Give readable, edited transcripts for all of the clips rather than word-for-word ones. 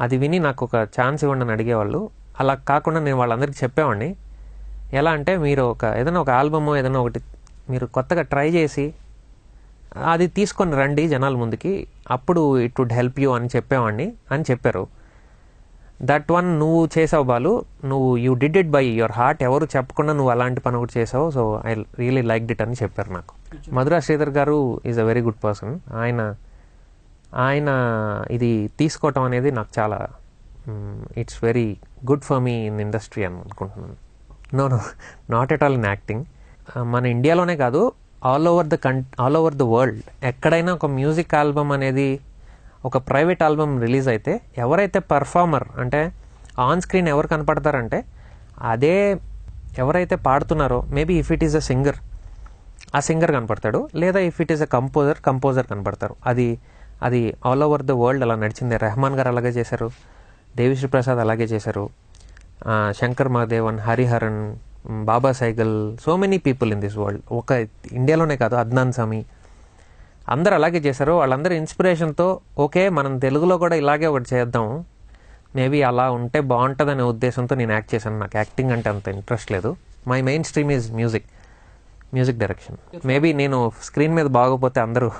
అది విని నాకు ఒక ఛాన్స్ ఇవ్వండి అని అడిగేవాళ్ళు. అలా కాకుండా నేను వాళ్ళందరికీ చెప్పేవాడిని. ఎలా అంటే మీరు ఏదైనా ఒక ఆల్బమ్ ఏదైనా ఒకటి మీరు కొత్తగా ట్రై చేసి అది తీసుకొని రండి జనాల ముందుకి, అప్పుడు ఇట్ వుడ్ హెల్ప్ యూ అని చెప్పేవాడిని అని చెప్పారు. దట్ వన్ నువ్వు చేసావు బాలు, నువ్వు you did it by your heart, ఎవరు చెప్పకుండా నువ్వు అలాంటి పని ఒకటి చేసావు, so I really like it అని చెప్పారు నాకు. Madhura Sridhar garu is a very good person. ఆయన ఇది తీసుకోవటం అనేది నాకు చాలా it's very good for me in industry అని అనుకుంటున్నాను. No not at all in acting. మన ఇండియాలోనే కాదు, ఆల్ ఓవర్ ద వరల్డ్ ఎక్కడైనా ఒక మ్యూజిక్ ఆల్బమ్ అనేది, ఒక ప్రైవేట్ ఆల్బమ్ రిలీజ్ అయితే ఎవరైతే పర్ఫార్మర్ అంటే ఆన్ స్క్రీన్ ఎవరు కనపడతారంటే అదే ఎవరైతే పాడుతున్నారో, maybe if it is a singer ఆ సింగర్ కనపడతాడు, లేదా if it is a composer కనపడతారు. అది ఆల్ ఓవర్ ద వరల్డ్ అలా నడిచింది. రెహమాన్ గారు అలాగే చేశారు, దేవిశ్రీ ప్రసాద్ అలాగే చేశారు, Shankar Mahadevan, Hariharan, Baba Sehgal, so many people in this world. ఒక ఇండియాలోనే కాదు, అద్నాన్ సమీ, అందరు అలాగే చేశారు. వాళ్ళందరూ ఇన్స్పిరేషన్తో ఓకే మనం తెలుగులో కూడా ఇలాగే ఒకటి చేద్దాం, మేబీ అలా ఉంటే బాగుంటుందనే ఉద్దేశంతో నేను యాక్ట్ చేశాను. నాకు యాక్టింగ్ అంటే అంత ఇంట్రెస్ట్ లేదు. My main stream is music direction. Maybe నేను స్క్రీన్ మీద బాగోపోతే అందరూ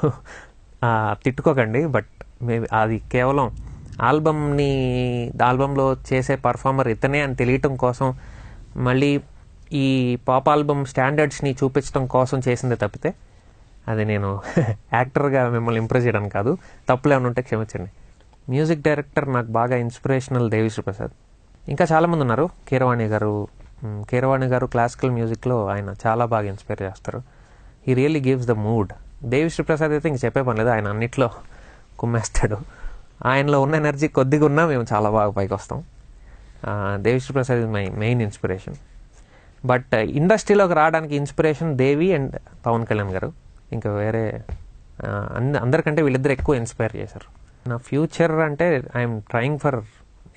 తిట్టుకోకండి, బట్ మేబీ అది కేవలం ఆల్బంలో చేసే పర్ఫార్మర్ ఇతనే అని తెలియటం కోసం, మళ్ళీ ఈ పాప్ ఆల్బమ్ స్టాండర్డ్స్ని చూపించడం కోసం చేసిందే తప్పితే అది నేను యాక్టర్గా మిమ్మల్ని ఇంప్రెస్ చేయడానికి కాదు. తప్పులు ఏమైనా ఉంటే క్షమించండి. మ్యూజిక్ డైరెక్టర్ నాకు బాగా ఇన్స్పిరేషనల్ దేవిశ్రీ ప్రసాద్. ఇంకా చాలామంది ఉన్నారు. కీరవాణి గారు క్లాసికల్ మ్యూజిక్లో ఆయన చాలా బాగా ఇన్స్పైర్ చేస్తారు. He really gives the mood. Devi Sri Prasad అయితే ఇంక చెప్పే పని లేదు, ఆయన అన్నిట్లో కుమ్మేస్తాడు. ఆయనలో ఉన్న ఎనర్జీ కొద్దిగా ఉన్నా మేము చాలా బాగా పైకి వస్తాం. Devi Sri Prasad is my main inspiration. But ఇండస్ట్రీలోకి రావడానికి ఇన్స్పిరేషన్ దేవి అండ్ పవన్ కళ్యాణ్ గారు. ఇంకా వేరే అందరికంటే వీళ్ళిద్దరు ఎక్కువ ఇన్స్పైర్ చేశారు. నా ఫ్యూచర్ అంటే I'm trying for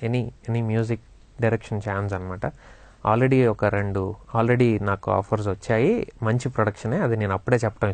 any music direction chance అనమాట. ఆల్రెడీ నాకు ఆఫర్స్ వచ్చాయి, మంచి ప్రొడక్షనే, అది నేను అప్పుడే చెప్పడం